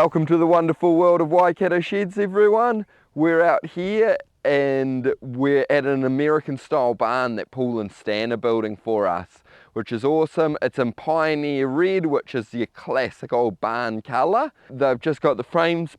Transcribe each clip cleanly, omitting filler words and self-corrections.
Welcome to the wonderful world of Waikato Sheds, everyone. We're out here and we're at an American style barn that Paul and Stan are building for us, which is awesome. It's in Pioneer Red, which is your classic old barn colour. They've just got the frames,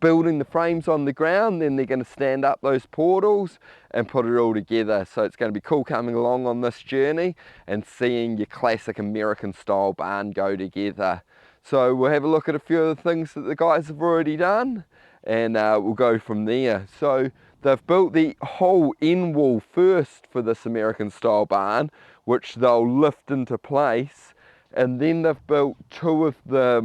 building the frames on the ground, then they're going to stand up those portals and put it all together. So it's going to be cool coming along on this journey and seeing your classic American style barn go together. So we'll have a look at a few of the things that the guys have already done, and we'll go from there. So they've built the whole end wall first for this American style barn, which they'll lift into place, and then they've built three of the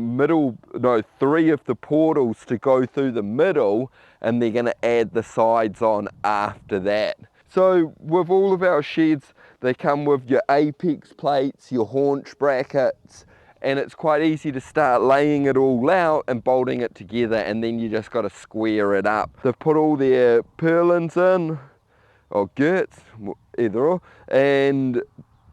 portals to go through the middle, and they're going to add the sides on after that. So with all of our sheds, they come with your apex plates, your haunch brackets, and it's quite easy to start laying it all out and bolting it together, and then you just got to square it up. They've put all their purlins in, or girts, either or, and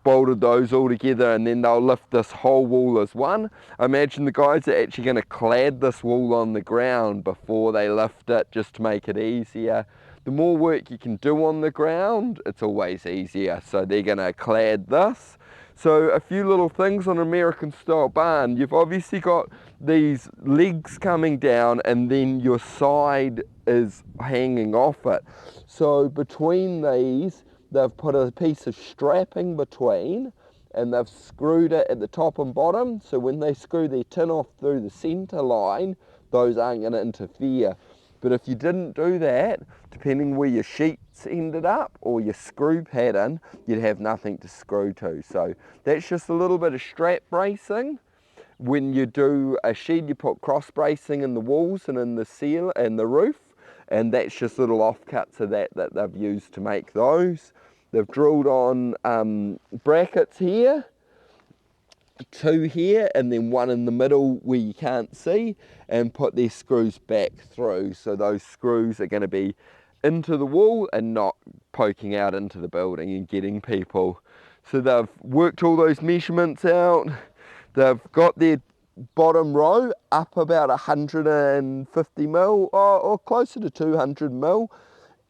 bolted those all together, and then they'll lift this whole wall as one. I imagine the guys are actually going to clad this wall on the ground before they lift it, just to make it easier. The more work you can do on the ground, it's always easier, so they're going to clad this. So a few little things on American style barn. You've obviously got these legs coming down, and then your side is hanging off it. So between these, they've put a piece of strapping between, and they've screwed it at the top and bottom. So when they screw their tin off through the center line, those aren't going to interfere. But if you didn't do that, depending where your sheets ended up or your screw pattern, you'd have nothing to screw to. So that's just a little bit of strap bracing. When you do a shed, you put cross bracing in the walls and in the seal and the roof, and that's just little offcuts of that they've used to make those. They've drilled on brackets here, 2 here, and then 1 in the middle where you can't see, and put their screws back through. So those screws are going to be into the wall and not poking out into the building and getting people. So they've worked all those measurements out. They've got their bottom row up about 150 mil or closer to 200 mil,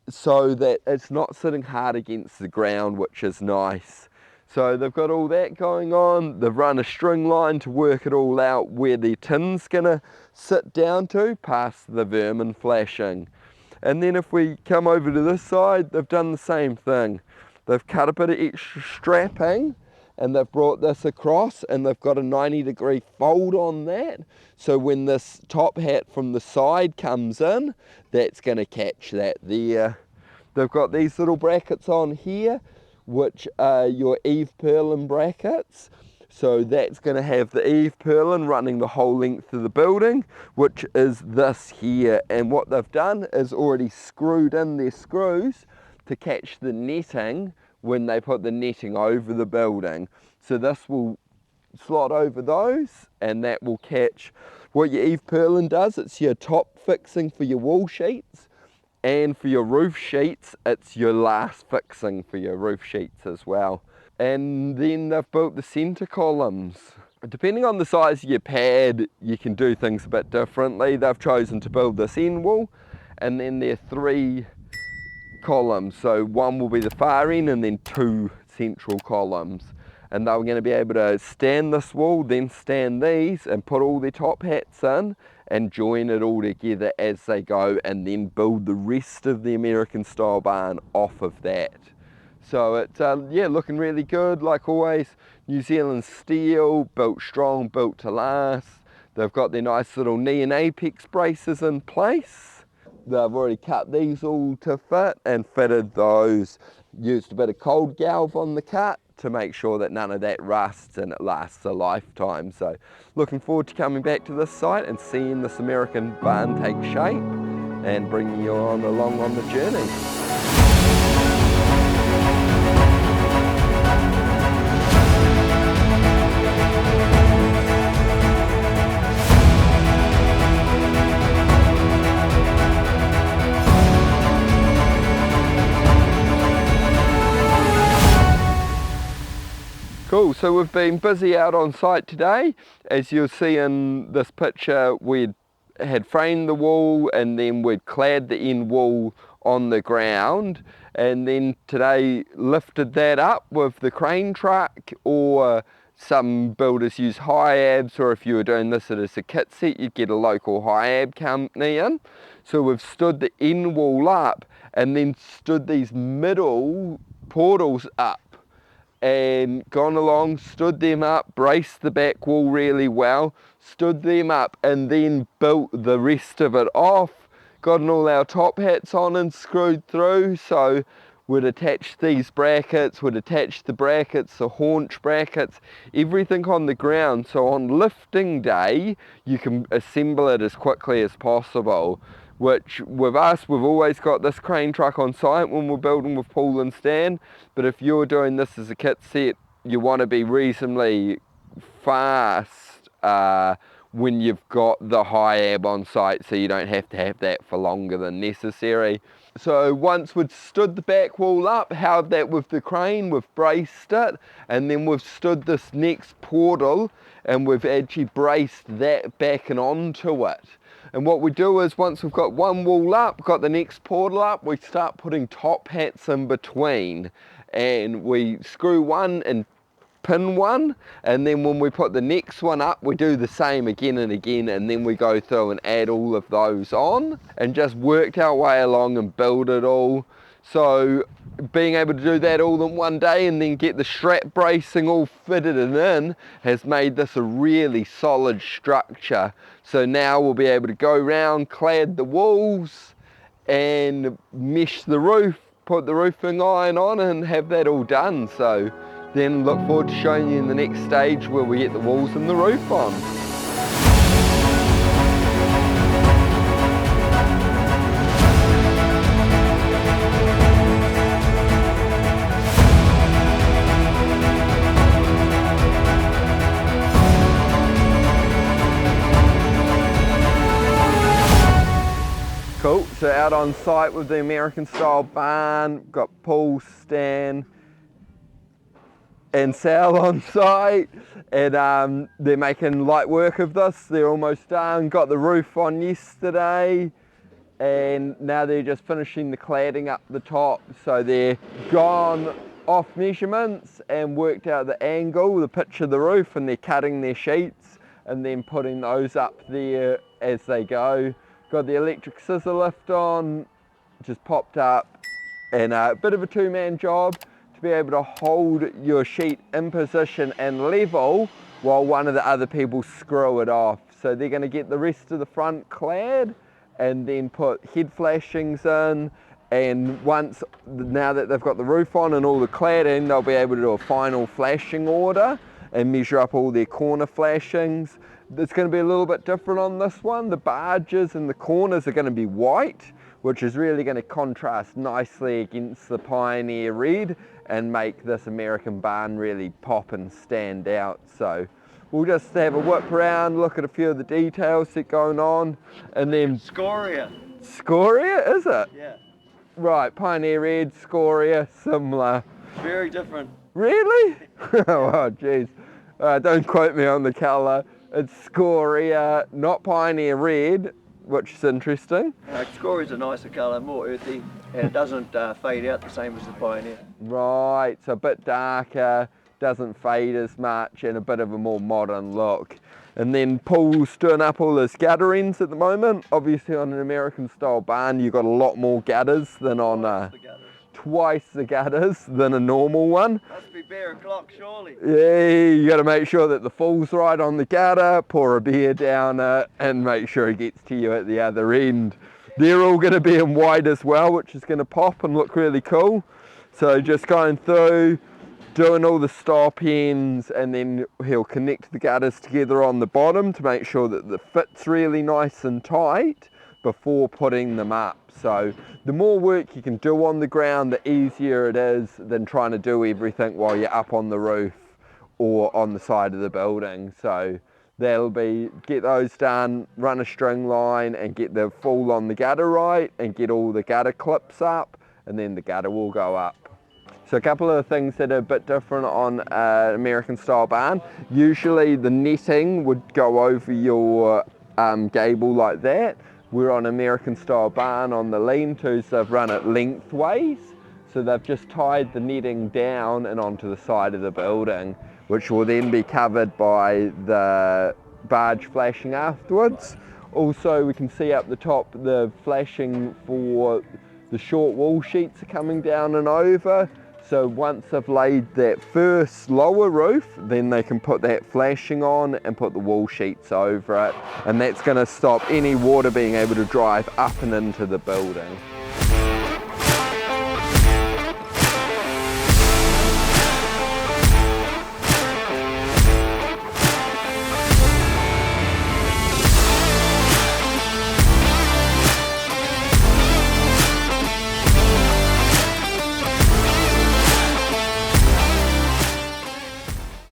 so that it's not sitting hard against the ground, which is nice. So they've got all that going on. They've run a string line to work it all out where their tin's gonna sit down to, past the vermin flashing. And then if we come over to this side, they've done the same thing. They've cut a bit of extra strapping, and they've brought this across, and they've got a 90-degree fold on that. So when this top hat from the side comes in, that's gonna catch that there. They've got these little brackets on here, which are your eave purlin brackets. So that's going to have the eave purlin running the whole length of the building, which is this here. And what they've done is already screwed in their screws to catch the netting when they put the netting over the building. So this will slot over those, and that will catch what your eave purlin does. It's your top fixing for your wall sheets. And for your roof sheets, it's your last fixing for your roof sheets as well. And then they've built the centre columns. Depending on the size of your pad, you can do things a bit differently. They've chosen to build this end wall, and then there are 3 columns. So 1 will be the far end, and then 2 central columns. And they were going to be able to stand this wall, then stand these, and put all their top hats in, and join it all together as they go, and then build the rest of the American style barn off of that. So it's yeah, looking really good. Like always, New Zealand steel, built strong, built to last. They've got their nice little knee and apex braces in place. They've already cut these all to fit and fitted those. Used a bit of cold galv on the cut to make sure that none of that rusts, and it lasts a lifetime. So looking forward to coming back to this site and seeing this American barn take shape and bringing you along on the journey. Cool, so we've been busy out on site today. As you'll see in this picture, we're had framed the wall, and then we'd clad the end wall on the ground, and then today lifted that up with the crane truck, or some builders use high-abs, or if you were doing this as a kit set, you'd get a local high-ab company in. So we've stood the end wall up and then stood these middle portals up and gone along, stood them up, braced the back wall really well, stood them up, and then built the rest of it off. Gotten all our top hats on and screwed through, so we'd attach these brackets, we'd attach the brackets, the haunch brackets, everything on the ground, so on lifting day you can assemble it as quickly as possible. Which with us, we've always got this crane truck on site when we're building with pool and stand, but if you're doing this as a kit set, you want to be reasonably fast when you've got the high ab on site, so you don't have to have that for longer than necessary. So once we'd stood the back wall up, held that with the crane, we've braced it, and then we've stood this next portal and we've actually braced that back and onto it. And what we do is, once we've got one wall up, got the next portal up, we start putting top hats in between, and we screw one and pin one, and then when we put the next one up, we do the same again and again, and then we go through and add all of those on and just worked our way along and build it all. So being able to do that all in one day and then get the strap bracing all fitted and in has made this a really solid structure. So now we'll be able to go round, clad the walls and mesh the roof, put the roofing iron on and have that all done. So then look forward to showing you in the next stage where we get the walls and the roof on. Cool, so out on site with the American style barn, got pool, stand and sail on site, and they're making light work of this. They're almost done, got the roof on yesterday, and now they're just finishing the cladding up the top. So they're gone off measurements and worked out the angle, the pitch of the roof, and they're cutting their sheets and then putting those up there as they go. Got the electric scissor lift on, just popped up, and a bit of a two-man job to be able to hold your sheet in position and level while one of the other people screw it off. So they're going to get the rest of the front clad and then put head flashings in, and now that they've got the roof on and all the cladding, they'll be able to do a final flashing order and measure up all their corner flashings. It's going to be a little bit different on this one. The barges and the corners are going to be white, which is really going to contrast nicely against the Pioneer red and make this American barn really pop and stand out. So we'll just have a whip around, look at a few of the details that are going on, and then... Scoria. Scoria, is it? Yeah. Right, Pioneer red, Scoria, similar. Very different. Really? Oh, jeez. Don't quote me on the colour. It's Scoria, not Pioneer red, which is interesting. Scoria's a nicer colour, more earthy, and it doesn't fade out the same as the Pioneer. Right, so a bit darker, doesn't fade as much, and a bit of a more modern look. And then Paul's doing up all his gutter ends at the moment. Obviously on an American style barn you've got a lot more gutters than on twice the gutters than a normal one. Must be bear o'clock, surely. Yeah, you got to make sure that the full's right on the gutter, pour a beer down it, and make sure it gets to you at the other end. They're all going to be in white as well, which is going to pop and look really cool. So just going through, doing all the stop ends, and then he'll connect the gutters together on the bottom to make sure that the fit's really nice and tight before putting them up. So the more work you can do on the ground, the easier it is than trying to do everything while you're up on the roof or on the side of the building. So that'll be, get those done, run a string line and get the full on the gutter right and get all the gutter clips up, and then the gutter will go up. So a couple of things that are a bit different on an American style barn. Usually the netting would go over your gable like that. We're on American style barn on the lean-tos. They've run it lengthways. So they've just tied the netting down and onto the side of the building, which will then be covered by the barge flashing afterwards. Also, we can see up the top the flashing for the short wall sheets are coming down and over. So once they've laid that first lower roof, then they can put that flashing on and put the wall sheets over it. And that's going to stop any water being able to drive up and into the building.